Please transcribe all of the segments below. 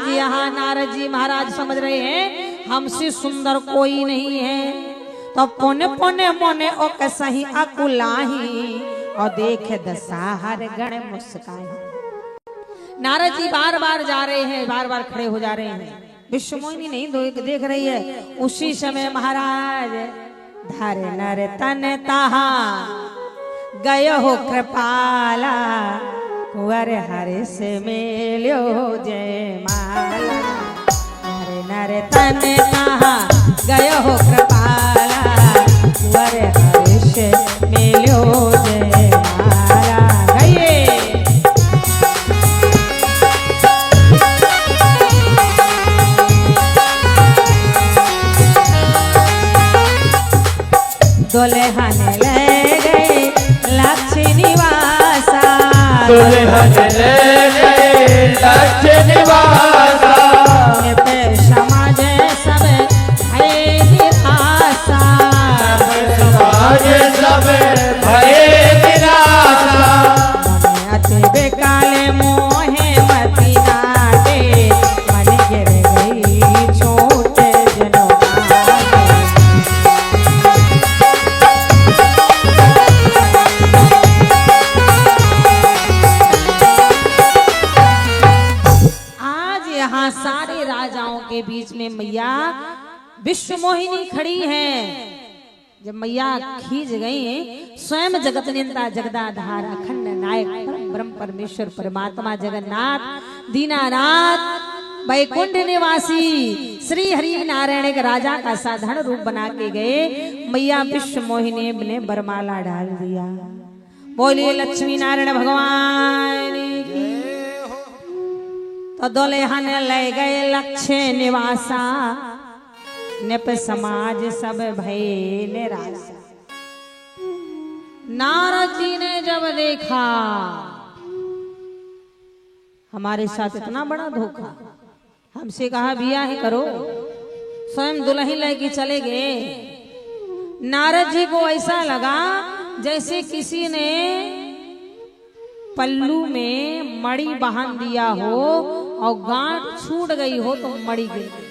आज यहाँ नारद जी महाराज समझ रहे हैं हमसे सुंदर कोई नहीं है, तो पोने पोने मोने ओ कसही अकुलाही और देखे दसाहर गण मुस्काई। नारद जी बार बार जा रहे हैं, बार बार खड़े हो जा रहे हैं, विश्वमोहिनी नहीं देख रही है। उसी समय महाराज धरे नर तन ताहा गय हो कृपाला कुंवर हरे से मेल्यो जय माला। नर नर तन ताहा गय हो कृपाला कुंवर हरे से मेल्यो जय माला। गए दुल्हन ले गए लक्ष्मी निवासा, दुल्हन ले गए लक्ष्मी निवासा। पे समाज सब है निराशा, समाज सब भय निराशा। अति बेकाले मोहे मती नाटे मन गिर गई छोटे जनों। यहाँ सारे राजाओं के बीच में मैया विश्वमोहिनी खड़ी हैं। जब मैया खींच गई, स्वयं जगत निंदा जगदाधार अखंड नायक ब्रह्म परमेश्वर परमात्मा जगन्नाथ दीनानाथ वैकुंठ निवासी श्री हरि नारायण के राजा का साधारण रूप बना के गए। मैया विश्वमोहिनी ने बरमाला डाल दिया। बोलिए लक्ष्मी नारायण भगवान की। तो दुल्हन ले गए लक्ष्य निवासा, निप समाज सब भय निराशा। नारद जी ने जब देखा हमारे साथ इतना बड़ा धोखा, हमसे कहा बिया ही करो, स्वयं दुल्हन लेके चले गए। नारद जी को ऐसा लगा जैसे किसी ने पल्लू में मड़ी बांध दिया हो और गांठ छूट गई हो तो मड़ी गिर गई।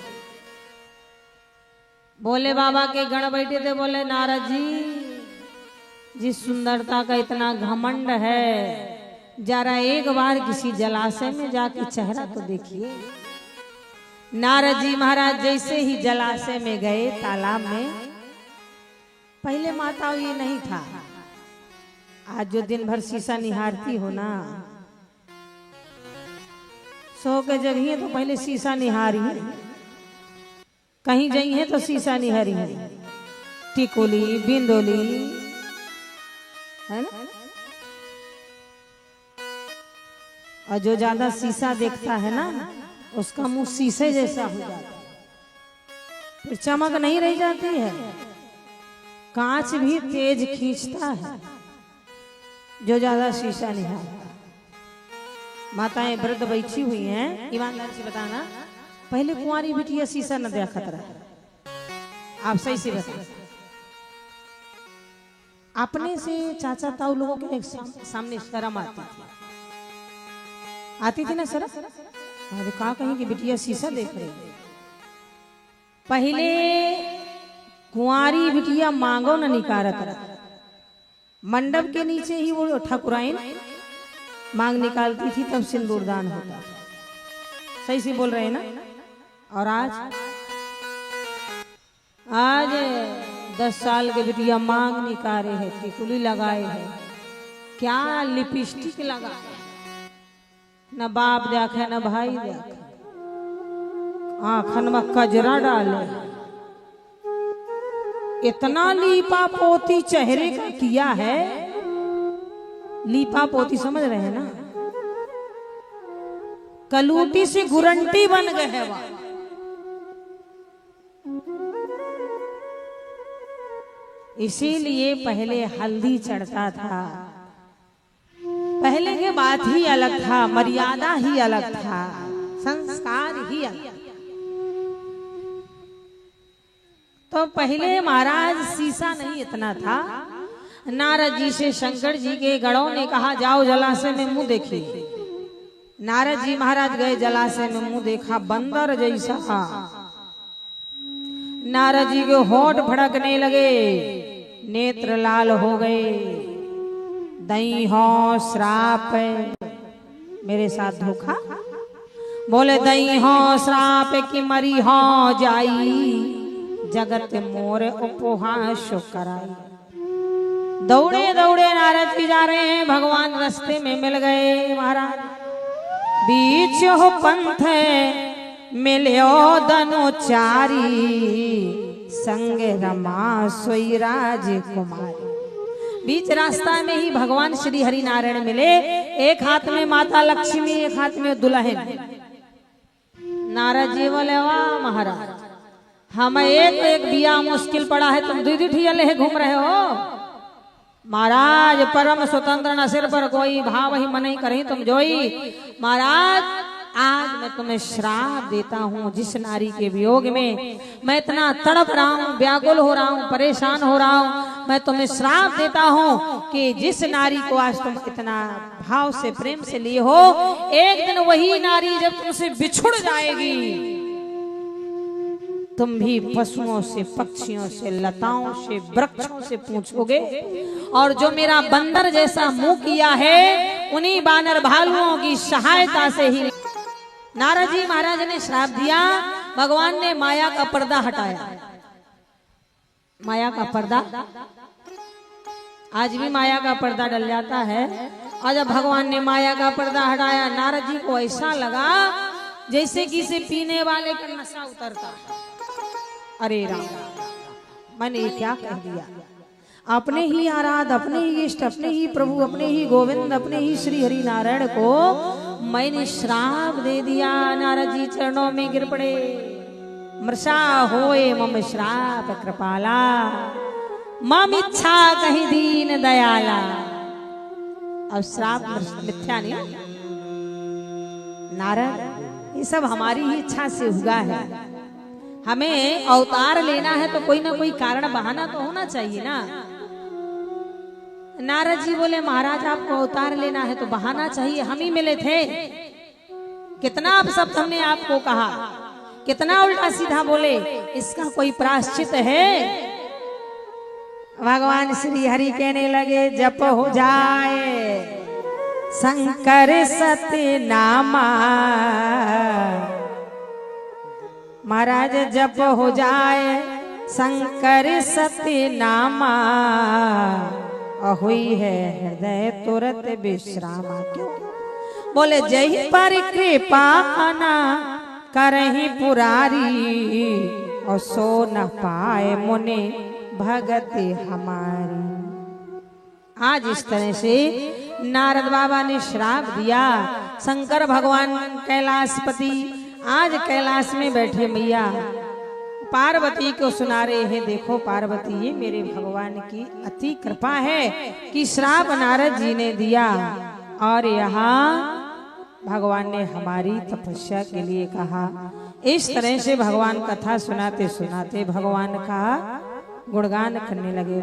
बोले बाबा के गण बैठे थे, बोले नारद जी जिस सुंदरता का इतना घमंड है, जरा एक बार किसी जलाशय में जाके चेहरा तो देखिए। नारद जी महाराज जैसे ही जलाशय में गए, तालाब में, पहले माता ये नहीं था। आज जो दिन भर शीशा निहारती हो ना, सो के जगह तो पहले शीशा निहारी है, कहीं गई है तो शीशा निहारी है, टिकोली बिंदोली है ना। और जो ज्यादा शीशा देखता है ना, उसका मुंह शीशे जैसा हो जाता है, फिर चमक नहीं रह जाती है। कांच भी तेज खींचता है जो ज्यादा शीशा निहारता। माताएं व्रत बैठी हुई हैं, ईमानदार से बताना, पहले कुंवारी बिटिया शीशा न देखा रहा, आप सही से बताएं। अपने से चाचा ताऊ लोगों के सामने शर्म आती थी ना शर्म। अरे कहा कहीं कि बिटिया शीशा देख रही है। पहले कुंवारी बिटिया मांगो न निकारत रहा, मंडप के नीचे ही वो ठाकुराइन मांग निकालती थी, तब सिंदूरदान होता। सही से बोल रहे हैं ना। और आज 10 साल के बिटिया मांग निकाले है, टिकुली लगाए है, क्या लिपस्टिक लगाए, न बाप देखे न भाई देखे, आंखन में कजरा डाले, इतना लीपा पोती चेहरे का किया है। लीपा पोती समझ रहे हैं ना, कलूटी से गुरंटी बन गए है वह। इसीलिए पहले हल्दी चढ़ता था, पहले के बात ही अलग था, मर्यादा ही अलग था, संस्कार ही अलग। तो पहले महाराज शीशा नहीं इतना था। नारद जी से शंकर जी के गणों ने कहा जाओ जलाशय में मुंह देखिए। नारद जी महाराज गए जलाशय में, मुंह देखा बंदर जैसा। नारद जी के होठ भड़कने लगे, नेत्र लाल हो गए। दई हो श्राप मेरे साथ धोखा, बोले दई हो श्राप की मरी हो जाई, जगत मोर उपहास कराई। दौड़े दौड़े नारद जी जा रहे हैं, भगवान रास्ते में मिल गए महाराज। बीच हो पंथ मिल्यो दनुचारी, संग रमा सोई राजकुमारी। बीच रास्ता में ही भगवान श्री हरि नारायण मिले, एक हाथ में माता लक्ष्मी, एक हाथ में दुल्हन। नारद जी बोले वाह महाराज, हमें एक बिया मुश्किल पड़ा है, तुम दीदी ठिया घूम रहे हो। महाराज परम स्वतंत्र न सिर पर कोई, भाव ही मन ही करें तुम जोई। महाराज आज मैं तुम्हें श्राप देता हूँ, जिस नारी के वियोग में मैं इतना तड़प रहा हूँ, व्याकुल हो रहा हूँ, परेशान हो रहा हूँ, मैं तुम्हें श्राप देता हूँ कि जिस नारी को आज तुम इतना भाव से प्रेम से लिए हो, एक दिन वही नारी जब तुमसे बिछुड़ जाएगी, तुम भी पशुओं से, पक्षियों से, लताओं से, वृक्षों से पूछोगे, और जो मेरा बंदर जैसा मुंह किया है उन्हीं बानर भालुओं की सहायता से ही। नारद जी महाराज ने श्राप दिया, भगवान ने माया का पर्दा हटाया। माया का पर्दा, आज भी माया का पर्दा डल जाता है, और जब भगवान ने माया का पर्दा हटाया, नारद जी को ऐसा लगा जैसे किसी पीने वाले का नशा उतरता है। अरे राम, मैंने ये क्या कह दिया। अपने ही आराध, अपने ही इष्ट, अपने ही प्रभु, अपने ही गोविंद, अपने ही श्री हरि नारायण को मैंने श्राप दे दिया। नारद जी चरणों में गिर पड़े, मृषा होए मम श्राप कृपाला, मम इच्छा कहीं दीन दयाला। अब श्राप मिथ्या नहीं, नारद ये सब हमारी ही इच्छा से हुआ है। हमें अवतार लेना है तो कोई ना कोई कारण बहाना तो होना चाहिए ना। नारद जी बोले महाराज आपको अवतार लेना है तो बहाना चाहिए, हम ही मिले थे। कितना आप सब हमने आपको कहा, कितना उल्टा सीधा बोले, इसका कोई प्रायश्चित है? भगवान श्री हरि कहने लगे जप हो जाए शंकर सत्य नामा, महाराज जप हो जाए शंकर सत्य नामा, हुई है हृदय तुरंत विश्रामा। क्यों? बोले जय पर कृपा ना करही पुरारी, और सो न पाए मुने भगति हमारी। आज इस तरह से नारद बाबा ने श्राप दिया। शंकर भगवान कैलाशपति आज कैलाश में बैठे मैया पार्वती को सुना रहे हैं, देखो पार्वती ये मेरे भगवान की अति कृपा है कि श्राप नारद जी ने दिया, और यहाँ भगवान ने हमारी तपस्या के लिए कहा। इस तरह से भगवान कथा सुनाते सुनाते भगवान का गुणगान करने लगे।